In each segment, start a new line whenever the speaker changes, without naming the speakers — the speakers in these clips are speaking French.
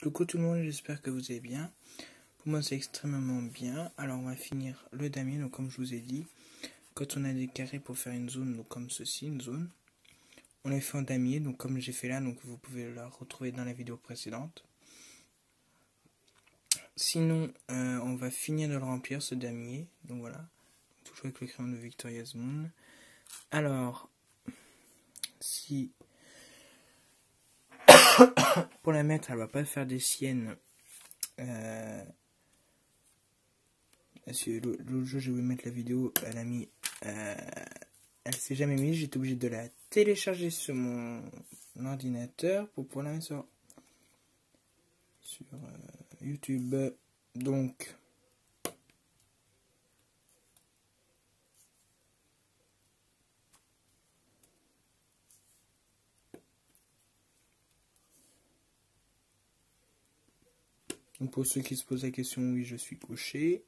Coucou tout le monde, j'espère que vous allez bien. Pour moi c'est extrêmement bien. Alors on va finir le damier, donc comme je vous ai dit, quand on a des carrés pour faire une zone, donc comme ceci, une zone, on les fait en damier, donc comme j'ai fait là, donc vous pouvez la retrouver dans la vidéo précédente. Sinon, on va finir de le remplir ce damier, donc voilà, toujours avec le crayon de Victoria's Moon. Alors, si pour la mettre, elle va pas faire des siennes. L'autre jour, je vais mettre la vidéo, elle a mis, elle s'est jamais mise, j'étais obligé de la télécharger sur mon ordinateur pour pouvoir la mettre sur YouTube. Donc, pour ceux qui se posent la question, oui, je suis gaucher.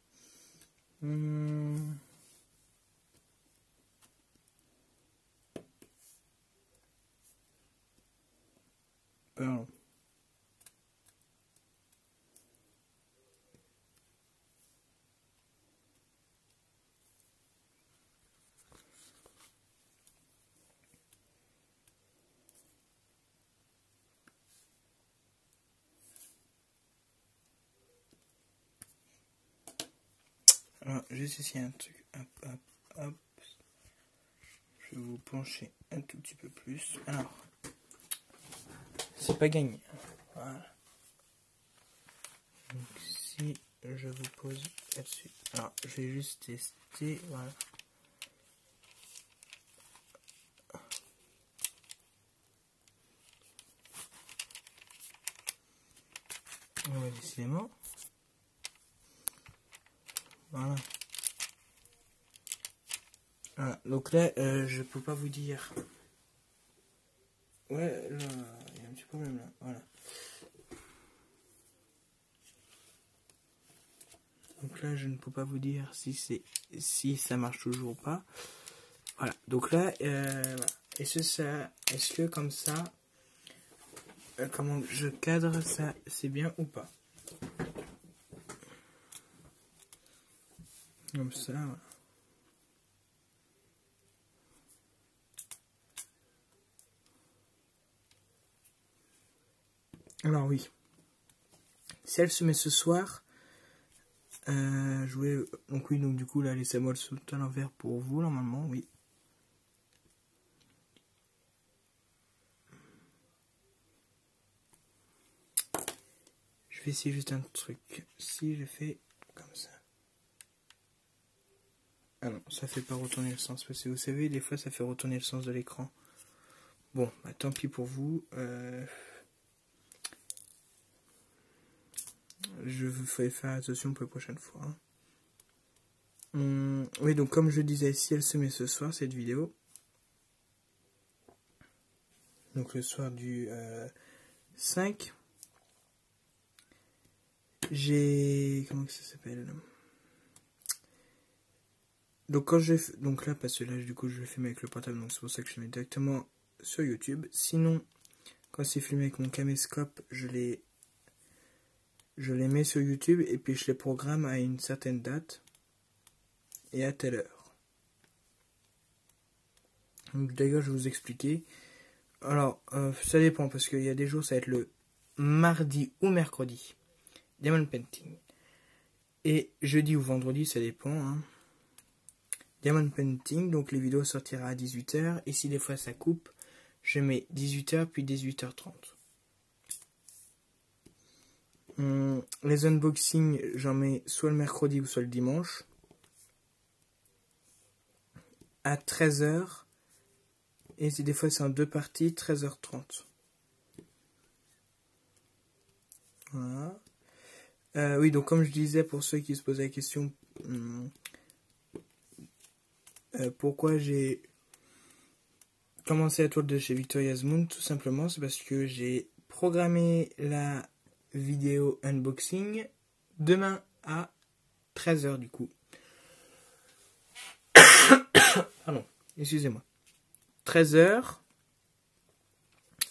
Pardon. Alors, juste ici un truc. Hop, hop, hop. Je vais vous pencher un tout petit peu plus. Alors, c'est pas gagné. Voilà. Donc, si je vous pose là-dessus. Alors, je vais juste tester. Voilà. Ouais, décidément. Voilà. Voilà. Donc là, je peux pas vous dire. Ouais, là, il y a un petit problème là. Voilà. Donc là, je ne peux pas vous dire si ça marche toujours ou pas. Voilà. Donc là, voilà. Est-ce que comme ça, comment je cadre ça, c'est bien ou pas? Comme ça, voilà. Alors oui. Si elle se met ce soir, je voulais... Donc oui, donc du coup là les symboles sont à l'envers pour vous normalement, oui. Je vais essayer juste un truc. Si je fais comme ça. Ah non, ça fait pas retourner le sens, parce que vous savez, des fois ça fait retourner le sens de l'écran. Bon, bah tant pis pour vous. Je vous ferai faire attention pour la prochaine fois. Oui, donc comme je disais, si elle se met ce soir, cette vidéo, donc le soir du 5, j'ai... Comment que ça s'appelle? Donc quand donc là, parce que là, du coup, je le filme avec le portable, donc c'est pour ça que je le mets directement sur YouTube. Sinon, quand c'est filmé avec mon caméscope, je les mets sur YouTube et puis je les programme à une certaine date et à telle heure. Donc d'ailleurs, je vais vous expliquer. Alors, ça dépend parce qu'il y a des jours, ça va être le mardi ou mercredi, Diamond Painting. Et jeudi ou vendredi, ça dépend. Hein. Diamond Painting, donc les vidéos sortiront à 18 h. Et si des fois ça coupe, je mets 18 h puis 18 h 30. Les unboxings, j'en mets soit le mercredi ou soit le dimanche. À 13 h. Et des fois c'est en deux parties, 13 h 30. Voilà. Oui, donc comme je disais, pour ceux qui se posaient la question, pourquoi j'ai commencé la toile de chez Victoria's Moon, tout simplement, c'est parce que j'ai programmé la vidéo unboxing demain à 13 h du coup. Pardon, excusez-moi. 13 h.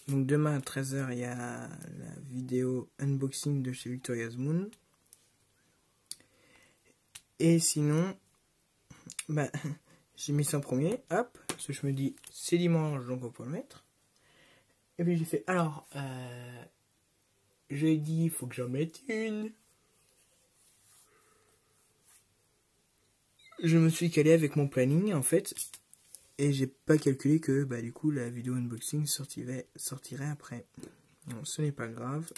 Donc demain à 13h, il y a la vidéo unboxing de chez Victoria's Moon. Et sinon, bah, j'ai mis ça en premier, hop, parce que je me dis, c'est dimanche, donc on peut le mettre. Et puis j'ai fait, alors, jeudi, il faut que j'en mette une. Je me suis calé avec mon planning, en fait, et j'ai pas calculé que, bah, du coup, la vidéo unboxing sortirait après. Non, ce n'est pas grave.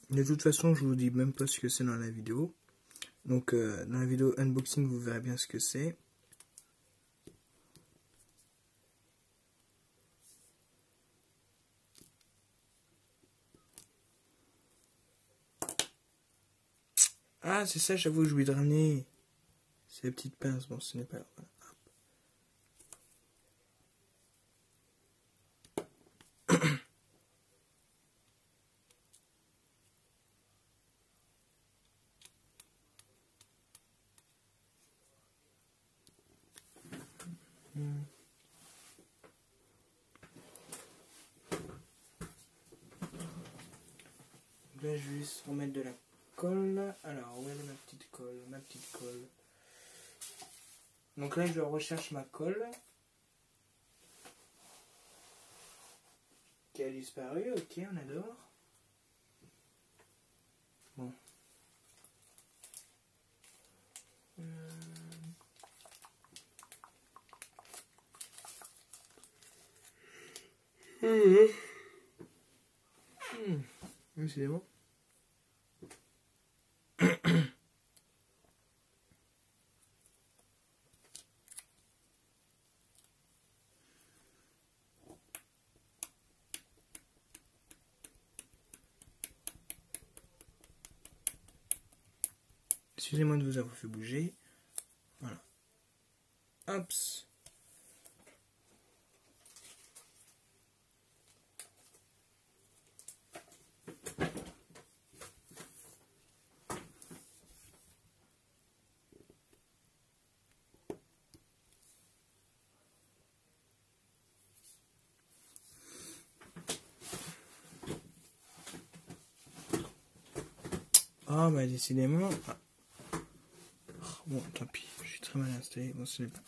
De toute façon, je vous dis même pas ce que c'est dans la vidéo. Donc, dans la vidéo unboxing, vous verrez bien ce que c'est. Ah, c'est ça, j'avoue, je voulais de ramener. C'est la petite pince, bon, ce n'est pas grave. Voilà. Là, je vais juste remettre de la colle. Alors, où est ma petite colle? Ma petite colle. Donc là, je recherche ma colle. Qui a disparu, ok, on adore. Bon. Décidément. Excusez-moi de vous avoir fait bouger. Voilà. Hops. Ah bah décidément. Ah. Bon, tant pis, je suis très mal installé. Bon, ce n'est pas.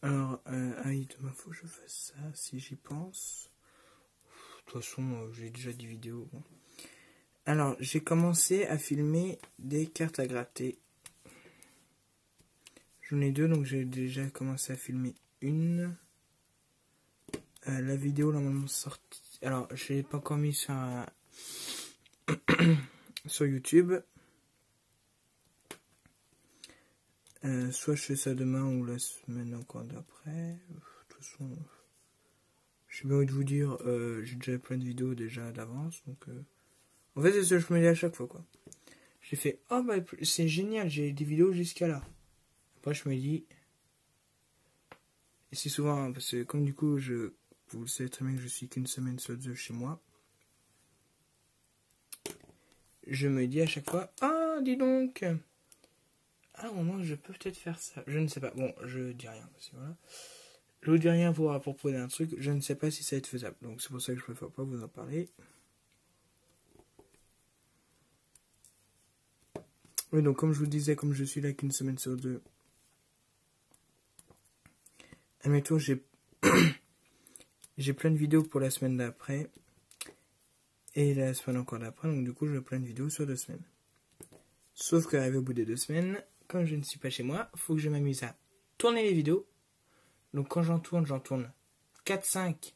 Alors, demain faut que je fasse ça si j'y pense. De toute façon, j'ai déjà des vidéos. Bon. Alors, j'ai commencé à filmer des cartes à gratter. J'en ai deux, donc j'ai déjà commencé à filmer une. La vidéo, normalement, sortie. Alors, je l'ai pas encore mis sur, sur YouTube. Soit je fais ça demain ou la semaine encore d'après. De toute façon, j'ai bien envie de vous dire, j'ai déjà plein de vidéos déjà d'avance. Donc, en fait, c'est ce que je me dis à chaque fois, quoi. J'ai fait, oh bah c'est génial, j'ai des vidéos jusqu'à là. Après, je me dis, et c'est souvent, hein, parce que comme du coup, vous le savez très bien que je suis qu'une semaine sur deux chez moi. Je me dis à chaque fois, ah, dis donc. Ah, au moment, je peux peut-être faire ça. Je ne sais pas. Bon, je dis rien. Parce que voilà. Je vous dis rien pour proposer un truc. Je ne sais pas si ça va être faisable. Donc, c'est pour ça que je préfère pas vous en parler. Oui, donc, comme je vous disais, comme je suis là qu'une semaine sur deux. Admettons, j'ai plein de vidéos pour la semaine d'après. Et la semaine encore d'après. Donc, du coup, j'ai plein de vidéos sur 2 semaines. Sauf qu'arrivé au bout des 2 semaines, comme je ne suis pas chez moi, faut que je m'amuse à tourner les vidéos. Donc quand j'en tourne 4-5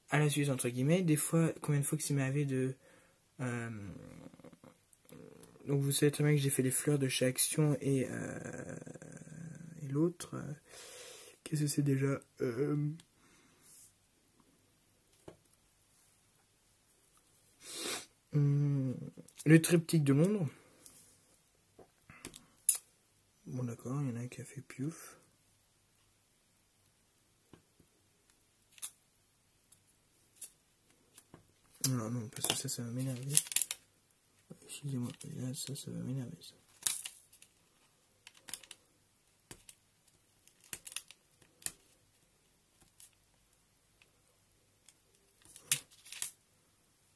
à la suite, entre guillemets. Des fois, combien de fois que c'est m'arrivé de... donc vous savez très bien que j'ai fait les fleurs de chez Action et l'autre... qu'est-ce que c'est déjà le triptyque de Londres. Bon d'accord, il y en a un qui a fait piouf. Non, non, parce que ça va m'énerver. Excusez-moi, là, ça va m'énerver, ça.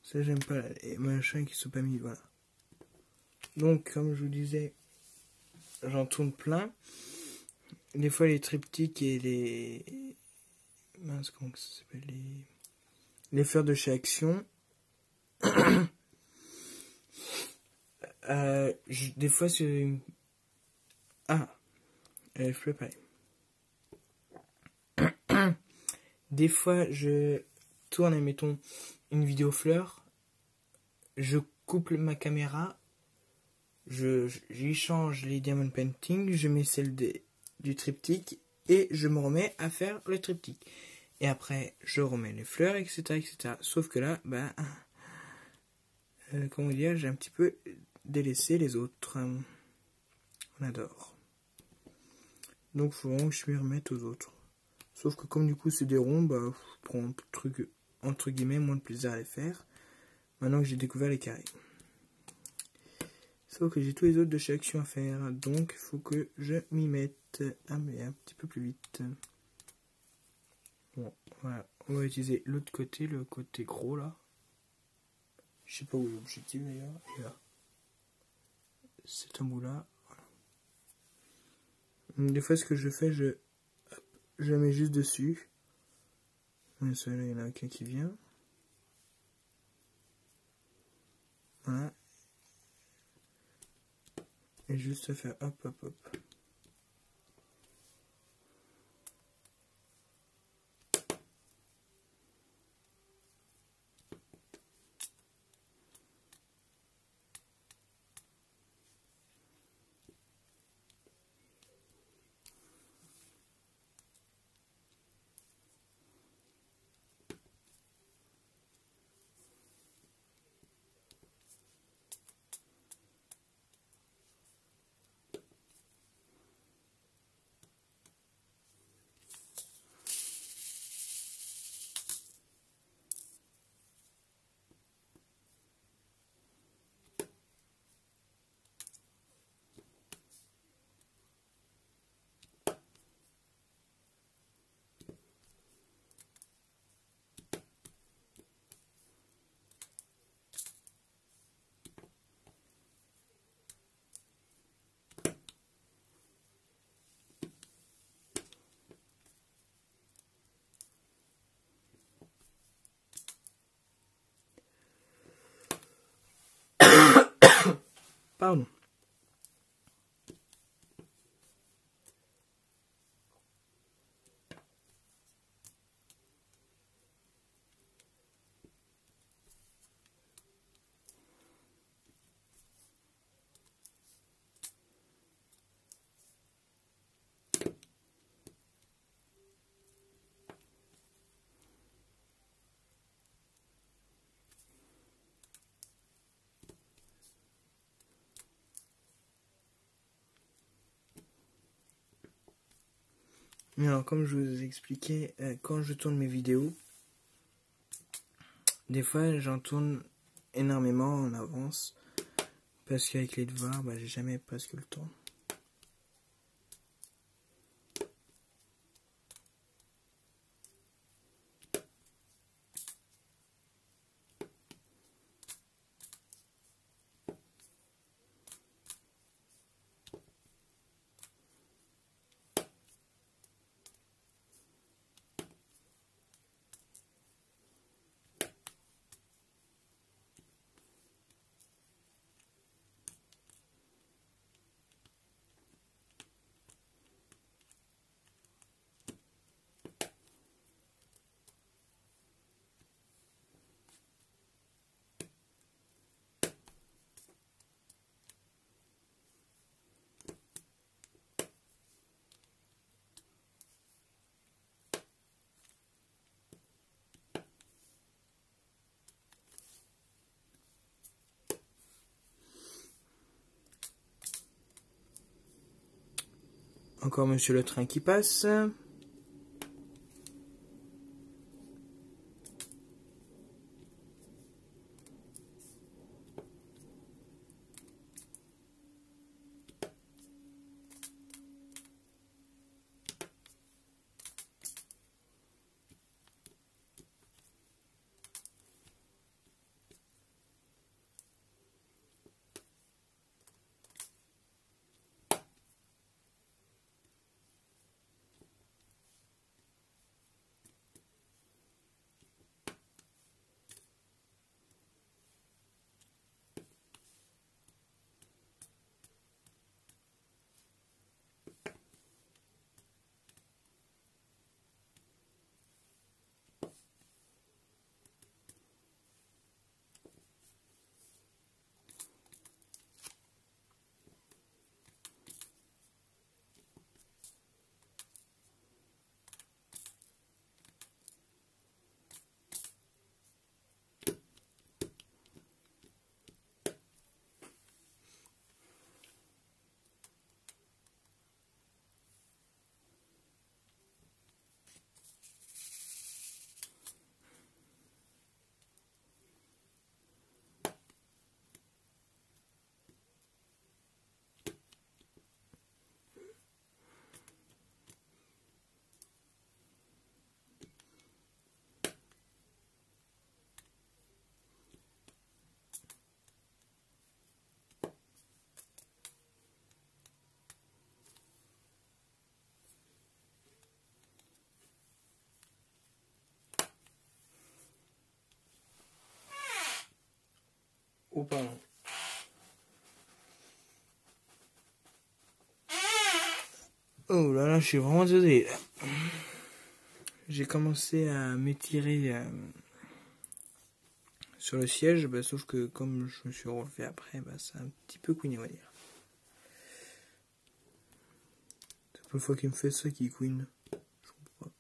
Ça, j'aime pas les machins qui sont pas mis, voilà. Donc, comme je vous disais, j'en tourne plein. Des fois, les triptyques et les... mince, comment ça s'appelle, les fleurs de chez Action. Des fois, c'est... Ah, je peux pas. Des fois, je tourne, admettons, une vidéo fleur. Je coupe ma caméra. J'y change les diamond painting. Je mets celle du triptyque. Et je me remets à faire le triptyque. Et après, je remets les fleurs, etc. etc. Sauf que là, comment dire, j'ai un petit peu délaissé les autres. On adore. Donc, il faut vraiment que je m'y remette aux autres. Sauf que comme du coup c'est des ronds, je prends un truc, entre guillemets, moins de plaisir à les faire. Maintenant que j'ai découvert les carrés. Sauf que j'ai tous les autres de chez Action à faire. Donc, il faut que je m'y mette. Ah, mais un petit peu plus vite. Bon, voilà. On va utiliser l'autre côté, le côté gros là. Je sais pas où est l'objectif d'ailleurs. Et là. C'est un bout là. Voilà. Des fois, ce que je fais, je mets juste dessus. Celui-là, il y en a qu'un qui vient. Voilà. Et juste faire hop, hop, hop. Pardon. Alors, comme je vous ai expliqué, quand je tourne mes vidéos, des fois j'en tourne énormément en avance, parce qu'avec les devoirs, j'ai jamais presque le temps. Encore monsieur le train qui passe. Oh pardon. Oh là là, je suis vraiment désolé. J'ai commencé à m'étirer sur le siège, bah, sauf que comme je me suis relevé après, bah, ça a un petit peu couiné, on va dire. C'est la première fois qu'il me fait ça qui couine. Je comprends pas.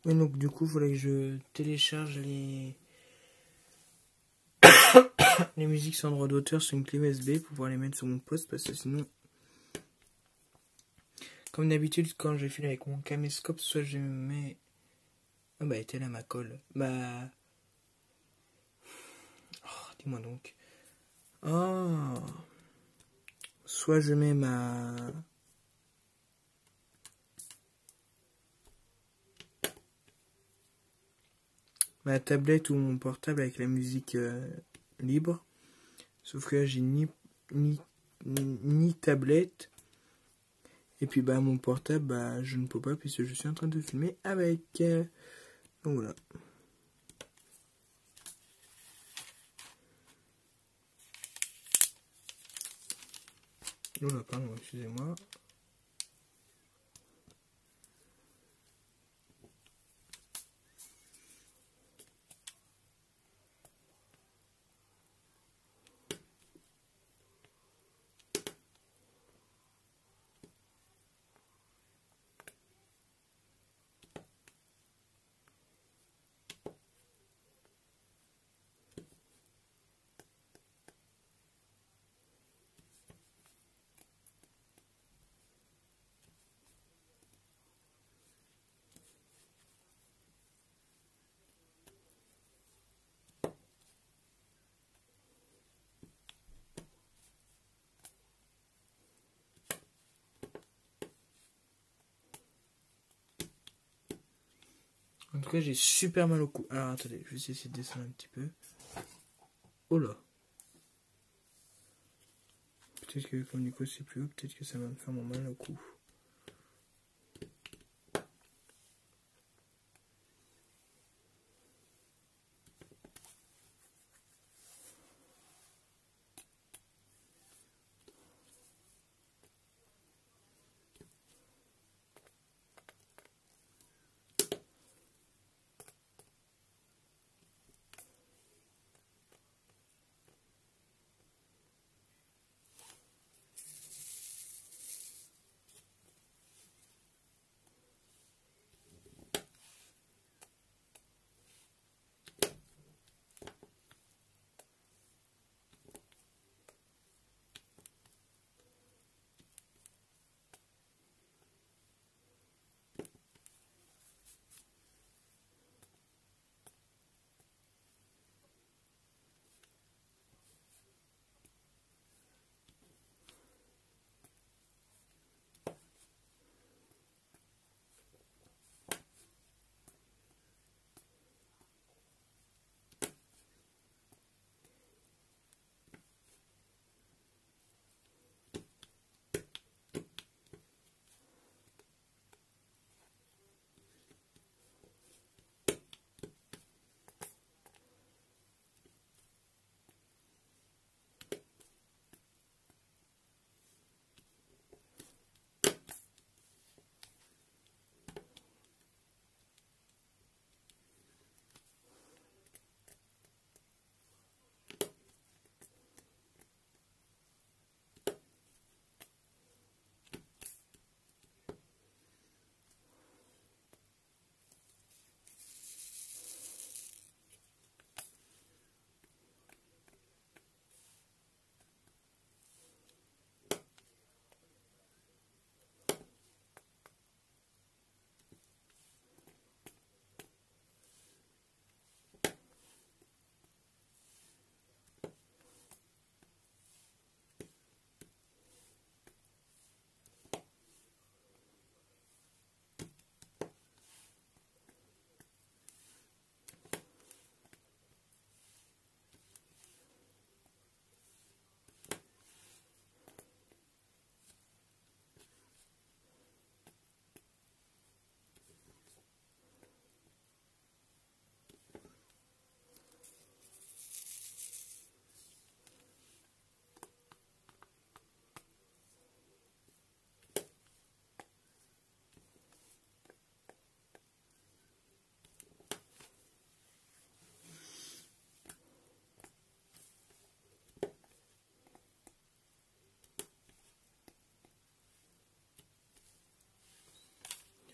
Mais donc du coup, il faudrait que je télécharge les musiques sans droit d'auteur sur une clé USB pour pouvoir les mettre sur mon poste, parce que sinon, comme d'habitude, quand je file avec mon caméscope, soit je mets... Ah bah, elle était là ma colle. Bah... Oh, dis-moi donc. Oh. Soit je mets ma tablette ou mon portable avec la musique libre. Sauf que là, j'ai ni tablette. Et puis bah mon portable, bah je ne peux pas puisque je suis en train de filmer avec. Donc voilà. Oula, pardon, excusez-moi. En tout cas, j'ai super mal au cou. Alors attendez, je vais essayer de descendre un petit peu. Oh là. Peut-être que comme du coup c'est plus haut, peut-être que ça va me faire mon mal au cou.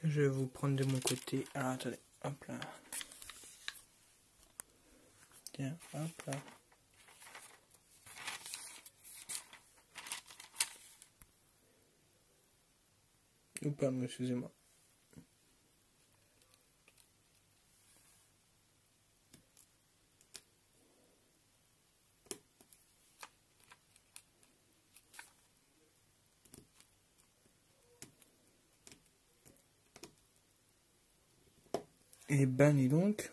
Je vais vous prendre de mon côté. Alors attendez. Hop là. Tiens, hop là. Ou pas, excusez-moi. Et ben, dis donc.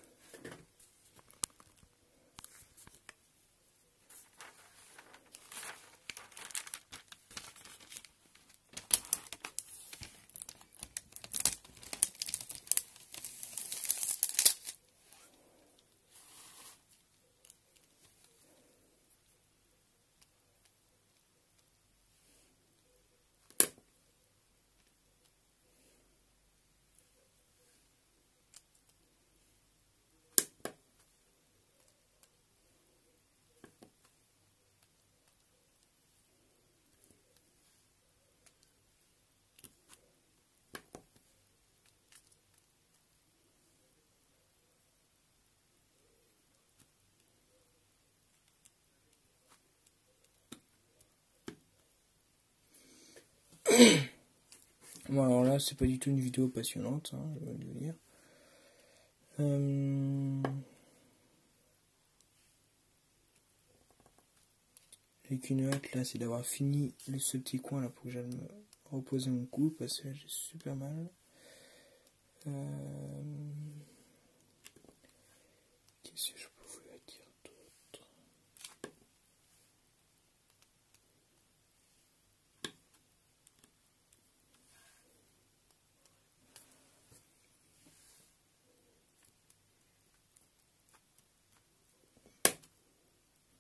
Bon, alors là, c'est pas du tout une vidéo passionnante, hein, je vais le dire. J'ai qu'une hâte là, c'est d'avoir fini ce petit coin là pour que j'aille me reposer mon cou parce que j'ai super mal. Qu'est-ce que je pouvais dire d'autre?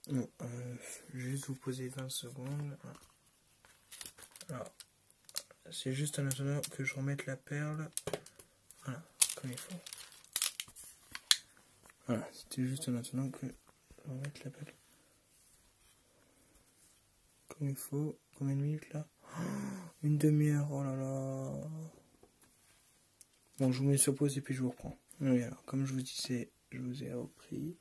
Bon, je vais juste vous poser 20 secondes. Alors, c'est juste en attendant que je remette la perle. Voilà, comme il faut. Voilà, c'était juste en attendant que je remette la perle. Comme il faut. Combien de minutes là? Une demi-heure, oh là là. Bon, je vous mets sur pause et puis je vous reprends. Oui, alors, comme je vous disais, je vous ai repris.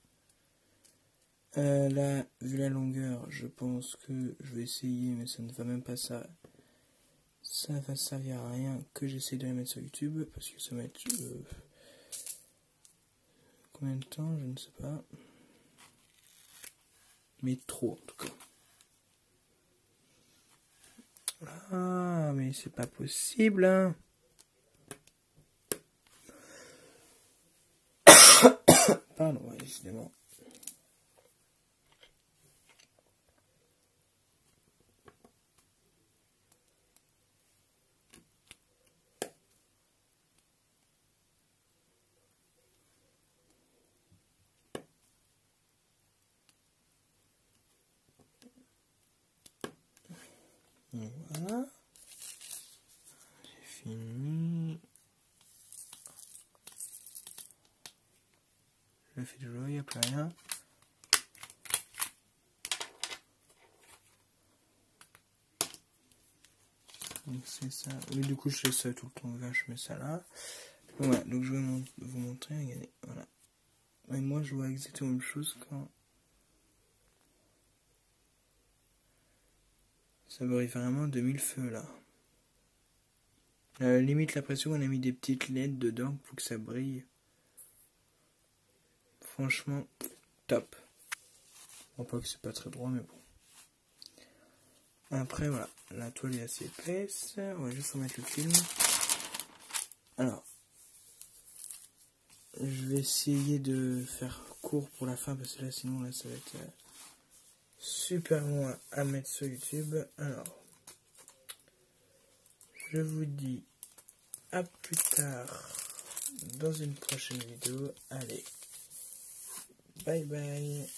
Là, vu la longueur, je pense que je vais essayer, mais ça ne va même pas ça. Ça va servir à rien que j'essaie de la mettre sur YouTube, parce que ça va être... combien de temps, je ne sais pas. Mais trop, en tout cas. Ah, mais c'est pas possible, hein. Pardon, ouais, décidément. Voilà. J'ai fini. Je fais toujours, il n'y a plus rien. Donc c'est ça. Oui, du coup, je fais ça tout le temps. Là, je mets ça là. Voilà, donc je vais vous montrer. Regardez, voilà. Et moi, je vois exactement la même chose quand ça brille vraiment de mille feux là. Limite, l'impression qu'on a mis des petites LED dedans pour que ça brille. Franchement, top. Bon, pas que c'est pas très droit, mais bon. Après, voilà, la toile est assez épaisse. On va juste remettre le film. Alors, je vais essayer de faire court pour la fin parce que là, sinon, là, ça va être super loin à mettre sur YouTube. Alors, je vous dis à plus tard dans une prochaine vidéo. Allez, bye bye.